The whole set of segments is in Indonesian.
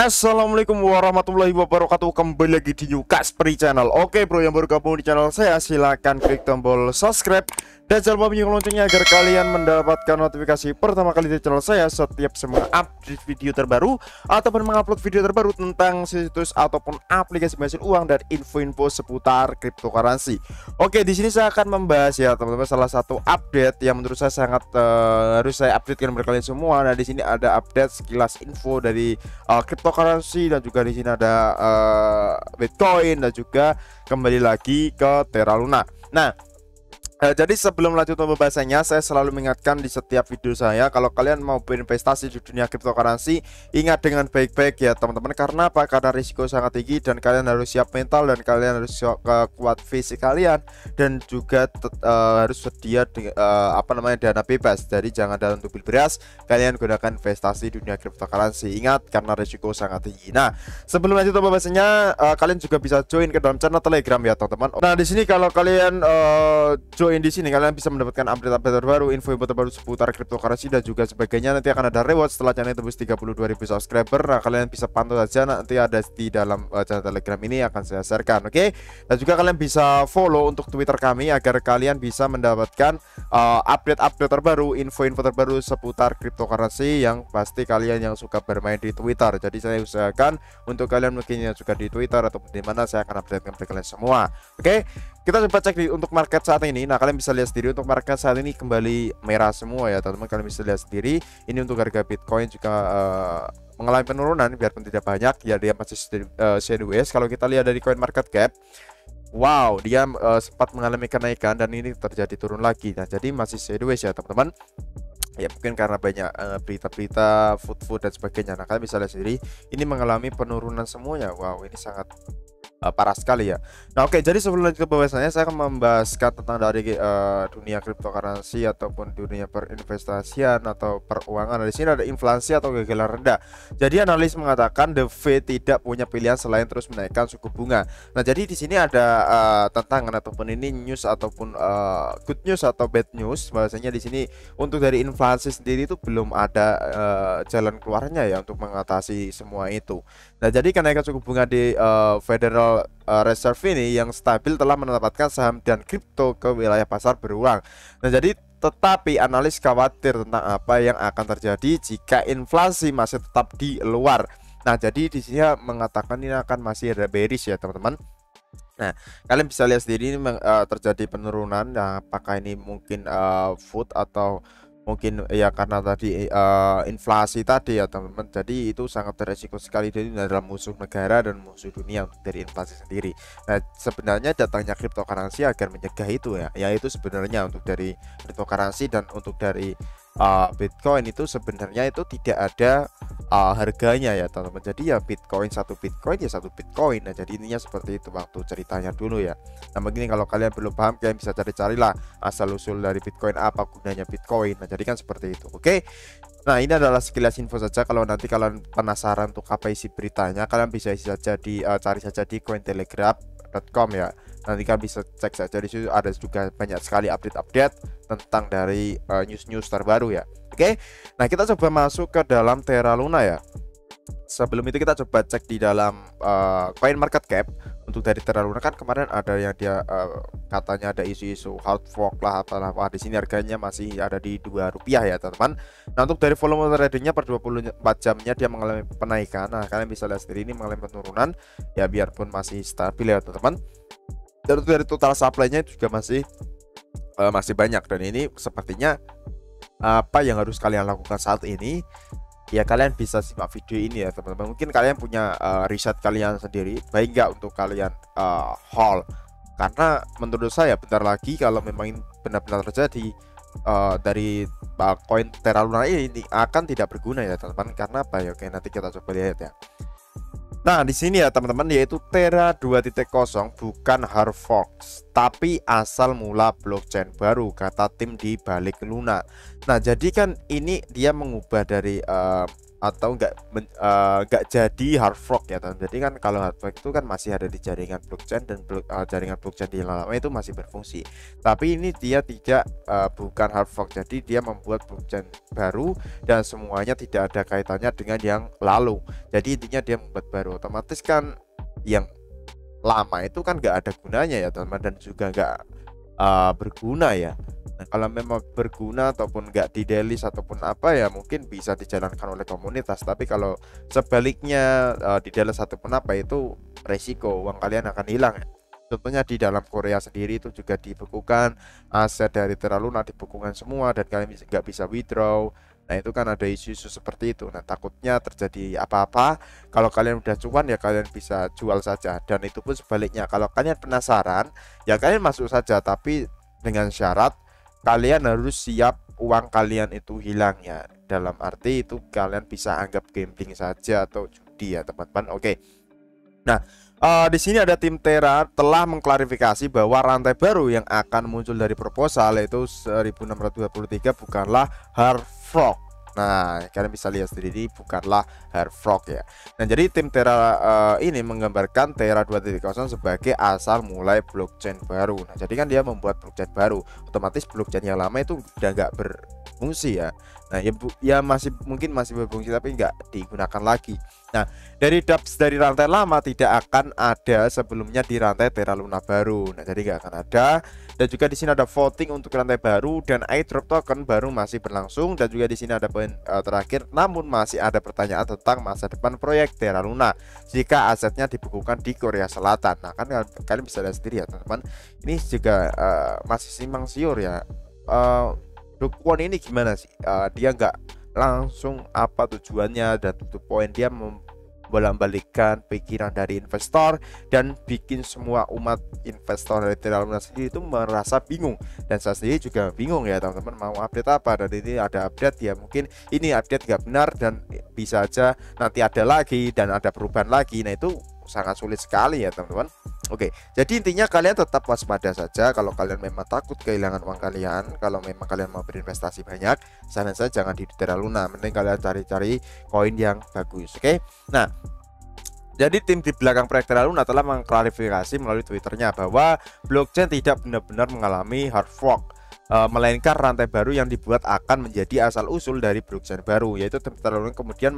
Assalamualaikum warahmatullahi wabarakatuh. Kembali lagi di New Kasperi Channel. Oke bro, yang baru gabung di channel saya, silahkan klik tombol subscribe dan jangan lupa bunyi loncengnya agar kalian mendapatkan notifikasi pertama kali di channel saya setiap update video terbaru ataupun mengupload video terbaru tentang situs ataupun aplikasi menghasilkan uang dan info-info seputar cryptocurrency. Oke, di sini saya akan membahas ya teman-teman salah satu update yang menurut saya sangat harus saya updatekan kepada kalian semua. Nah, di sini ada update sekilas info dari cryptocurrency dan juga di sini ada Bitcoin dan juga kembali lagi ke Terra Luna. Nah, jadi sebelum lanjut pembahasannya, saya selalu mengingatkan di setiap video saya, kalau kalian mau berinvestasi di dunia cryptocurrency, ingat dengan baik-baik ya teman-teman. Karena apa? Karena risiko sangat tinggi dan kalian harus siap mental dan kalian harus kuat fisik kalian dan juga harus sedia dana bebas. Jadi jangan dalam tubil beras kalian gunakan investasi di dunia cryptocurrency. Ingat, karena risiko sangat tinggi. Nah, sebelum lanjut pembahasannya, kalian juga bisa join ke dalam channel Telegram ya teman-teman. Nah, di sini kalau kalian join di sini kalian bisa mendapatkan update-update terbaru, info-info terbaru seputar cryptocurrency dan juga sebagainya. Nanti akan ada reward setelah channel tembus 32.000 subscriber. Nah, kalian bisa pantau saja, nanti ada di dalam channel Telegram ini akan saya sharekan. Oke. Dan juga kalian bisa follow untuk Twitter kami agar kalian bisa mendapatkan update-update terbaru, info-info terbaru seputar cryptocurrency yang pasti kalian yang suka bermain di Twitter. Jadi saya usahakan untuk kalian mungkin yang suka di Twitter atau di mana, saya akan update kepada kalian semua. Oke. Kita coba cek untuk market saat ini. Nah, kalian bisa lihat sendiri untuk market saat ini kembali merah semua ya teman-teman. Kalian bisa lihat sendiri. Ini untuk harga Bitcoin juga mengalami penurunan biarpun tidak banyak ya, dia masih sideways. Kalau kita lihat dari coin market cap, wow, dia sempat mengalami kenaikan dan ini terjadi turun lagi. Nah, jadi masih sideways ya teman-teman. Ya mungkin karena banyak berita-berita food dan sebagainya. Nah, kalian bisa lihat sendiri ini mengalami penurunan semuanya. Wow, ini sangat parah sekali ya. Nah, oke, jadi sebelum lanjut ke pembahasannya, saya akan membahaskan tentang dari dunia cryptocurrency ataupun dunia perinvestasian atau peruangan. Nah, di sini ada inflasi atau gagalan rendah. Jadi analis mengatakan The Fed tidak punya pilihan selain terus menaikkan suku bunga. Nah, jadi di sini ada tantangan ataupun ini news ataupun good news atau bad news. Bahasanya di sini untuk dari inflasi sendiri itu belum ada jalan keluarnya ya untuk mengatasi semua itu. Nah, jadi kenaikan suku bunga di Federal Reserve ini yang stabil telah menempatkan saham dan kripto ke wilayah pasar beruang. Nah, jadi tetapi analis khawatir tentang apa yang akan terjadi jika inflasi masih tetap di luar. Nah, jadi di sini mengatakan ini akan masih ada bearish ya teman-teman. Nah, kalian bisa lihat sendiri ini terjadi penurunan. Nah, apakah ini mungkin food atau mungkin ya karena tadi inflasi tadi ya teman-teman. Jadi itu sangat beresiko sekali dari dalam musuh negara dan musuh dunia untuk dari inflasi sendiri. Nah, sebenarnya datangnya cryptocurrency agar mencegah itu ya, yaitu sebenarnya untuk dari cryptocurrency dan untuk dari Bitcoin itu sebenarnya itu tidak ada harganya ya teman-teman. Jadi ya satu Bitcoin ya satu Bitcoin. Nah, jadi intinya seperti itu waktu ceritanya dulu ya. Nah, begini, kalau kalian belum paham kalian bisa cari-carilah asal usul dari Bitcoin, apa gunanya Bitcoin. Nah, jadi kan seperti itu. Oke. Nah, ini adalah sekilas info saja. Kalau nanti kalian penasaran untuk apa isi beritanya, kalian bisa saja cari saja di cointelegraph.com ya. Nanti kalian bisa cek saja di situ, ada juga banyak sekali update-update tentang dari news-news terbaru ya. Oke. Nah, kita coba masuk ke dalam Terra Luna ya. Sebelum itu kita coba cek di dalam coin market cap untuk dari Terra Luna. Kan kemarin ada yang dia katanya ada isu-isu hard fork lah apalah. Di sini harganya masih ada di Rp2 ya teman-teman. Nah, untuk dari volume tradingnya per 24 jamnya dia mengalami penaikan. Nah, kalian bisa lihat sendiri ini mengalami penurunan ya, biarpun masih stabil ya teman-teman. Dan dari total supply-nya juga masih banyak. Dan ini sepertinya apa yang harus kalian lakukan saat ini ya, kalian bisa simak video ini ya teman-teman. Mungkin kalian punya riset kalian sendiri, baik nggak untuk kalian haul, karena menurut saya bentar lagi kalau memang ini benar-benar terjadi dari koin Terra Luna ini akan tidak berguna ya teman-teman. Karena apa ya? Oke, nanti kita coba lihat ya. Nah, di sini ya teman-teman, yaitu Terra 2.0 bukan hard fork, tapi asal mula blockchain baru, kata tim di balik Luna. Nah, jadi kan ini dia mengubah dari atau nggak jadi hard fork ya teman. Jadi kan kalau hard fork itu kan masih ada di jaringan blockchain dan jaringan blockchain di yang lama itu masih berfungsi. Tapi ini dia tidak bukan hard fork, jadi dia membuat blockchain baru dan semuanya tidak ada kaitannya dengan yang lalu. Jadi intinya dia membuat baru, otomatis kan yang lama itu kan nggak ada gunanya ya teman, dan juga nggak berguna ya. Nah, kalau memang berguna ataupun nggak di delist ataupun apa ya mungkin bisa dijalankan oleh komunitas. Tapi kalau sebaliknya di delist ataupun apa, itu resiko uang kalian akan hilang ya. Contohnya di dalam Korea sendiri itu juga dibekukan, aset dari Terra Luna dibekukan semua dan kalian nggak bisa withdraw. Nah itu kan ada isu-isu seperti itu. Nah takutnya terjadi apa-apa, kalau kalian udah cuan ya kalian bisa jual saja. Dan itu pun sebaliknya, kalau kalian penasaran ya kalian masuk saja, tapi dengan syarat kalian harus siap uang kalian itu hilang ya. Dalam arti itu kalian bisa anggap gambling saja atau judi ya teman-teman. Oke. Nah, di sini ada tim Terra telah mengklarifikasi bahwa rantai baru yang akan muncul dari proposal yaitu 1623 bukanlah hard fork. Nah, kalian bisa lihat sendiri bukanlah hard fork ya. Nah, jadi tim Terra ini menggambarkan Terra 2.0 sebagai asal mulai blockchain baru. Nah, jadi kan dia membuat blockchain baru, otomatis blockchain yang lama itu udah nggak berfungsi ya. Nah, ya masih mungkin masih berfungsi tapi nggak digunakan lagi. Nah, dari dApps dari rantai lama tidak akan ada sebelumnya di rantai Terra Luna baru. Nah, jadi nggak akan ada. Dan juga di sini ada voting untuk rantai baru dan airdrop token baru masih berlangsung. Dan juga di sini ada poin terakhir, namun masih ada pertanyaan tentang masa depan proyek Terra Luna jika asetnya dibekukan di Korea Selatan. Nah, kan kalian bisa lihat sendiri ya teman-teman. Ini juga masih simpang siur ya. Do Kwon ini gimana sih? Dia nggak langsung apa tujuannya, dan tutup poin dia membolak-balikkan pikiran dari investor dan bikin semua umat investor dari Terra Luna sendiri itu merasa bingung, dan saya sendiri juga bingung ya teman-teman mau update apa. Dan ini ada update ya, mungkin ini update nggak benar dan bisa aja nanti ada lagi dan ada perubahan lagi. Nah itu sangat sulit sekali ya teman-teman. Oke, jadi intinya kalian tetap waspada saja. Kalau kalian memang takut kehilangan uang kalian, kalau memang kalian mau berinvestasi banyak, saran saya jangan di Terra Luna, mending kalian cari-cari koin yang bagus. Oke, nah jadi tim di belakang proyek Terra Luna telah mengklarifikasi melalui Twitternya bahwa blockchain tidak benar-benar mengalami hard fork, melainkan rantai baru yang dibuat akan menjadi asal-usul dari blockchain baru, yaitu tim Terra Luna kemudian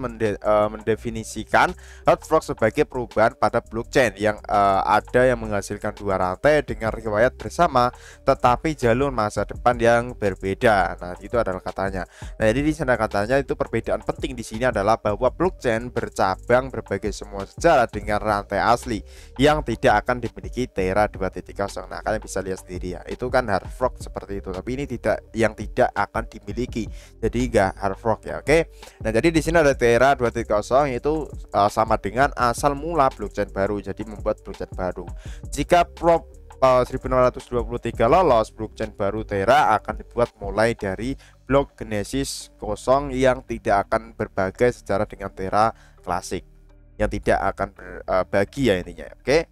mendefinisikan hard fork sebagai perubahan pada blockchain yang ada yang menghasilkan dua rantai dengan riwayat bersama tetapi jalur masa depan yang berbeda. Nah itu adalah katanya. Nah jadi di sana katanya itu perbedaan penting di sini adalah bahwa blockchain bercabang berbagai semua sejarah dengan rantai asli yang tidak akan dimiliki Terra 2.0. Nah kalian bisa lihat sendiri ya, itu kan hard fork seperti itu, tapi ini yang tidak akan dimiliki, jadi enggak hard fork ya. Oke, nah jadi di sini ada Terra 2.0 itu sama dengan asal mula blockchain baru, jadi membuat blockchain baru. Jika prop 1623 lolos, blockchain baru Terra akan dibuat mulai dari blok Genesis kosong yang tidak akan berbagai secara dengan Terra klasik, yang tidak akan berbagi ya intinya. Oke.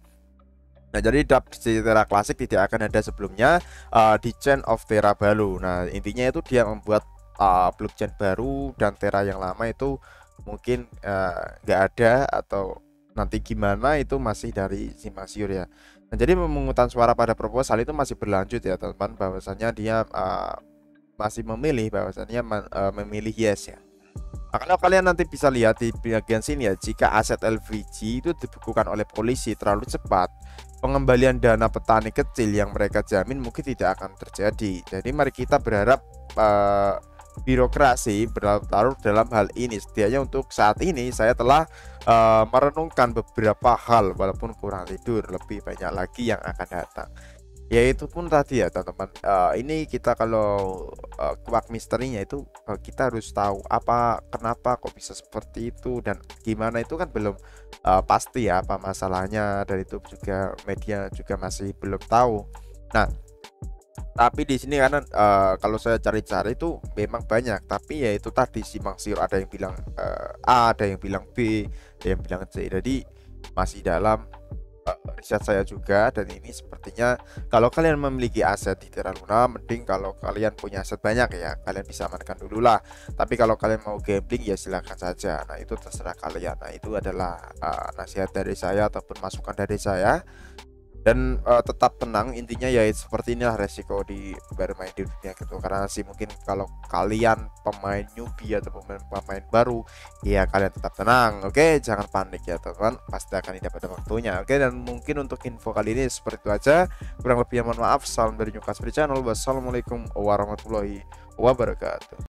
Nah jadi dApps di Terra klasik tidak akan ada sebelumnya di Chain of Terra baru. Nah intinya itu dia membuat blockchain baru, dan Terra yang lama itu mungkin nggak ada atau nanti gimana itu masih dari simpang siur ya. Nah jadi pemungutan suara pada proposal itu masih berlanjut ya teman-teman, bahwasannya dia masih memilih bahwasannya memilih yes ya. Nah, kalau kalian nanti bisa lihat di bagian sini ya, jika aset LVG itu dibekukan oleh polisi terlalu cepat, pengembalian dana petani kecil yang mereka jamin mungkin tidak akan terjadi. Jadi mari kita berharap birokrasi berlarut dalam hal ini. Setidaknya untuk saat ini saya telah merenungkan beberapa hal, walaupun kurang tidur, lebih banyak lagi yang akan datang. Yaitu pun tadi ya teman-teman, ini kita kalau kuak misterinya itu kita harus tahu kenapa kok bisa seperti itu dan gimana, itu kan belum pasti ya apa masalahnya, dan itu juga media juga masih belum tahu. Nah tapi di sini karena kalau saya cari-cari itu memang banyak, tapi ya itu tadi simpang siur, ada yang bilang A, ada yang bilang B, ada yang bilang C, jadi masih dalam riset saya juga, dan ini sepertinya kalau kalian memiliki aset di Terra Luna, mending kalau kalian punya aset banyak ya kalian bisa amankan dulu lah. Tapi kalau kalian mau gambling ya silahkan saja, nah itu terserah kalian. Nah itu adalah nasihat dari saya ataupun masukan dari saya. Dan tetap tenang, intinya ya seperti inilah resiko di bermain di dunia gitu. Karena sih mungkin kalau kalian pemain newbie atau pemain baru ya kalian tetap tenang, oke, jangan panik ya teman, pasti akan dapat waktunya. Oke, dan mungkin untuk info kali ini seperti itu aja, kurang lebihnya mohon maaf. Salam dari New Casper Channel. Wassalamualaikum warahmatullahi wabarakatuh.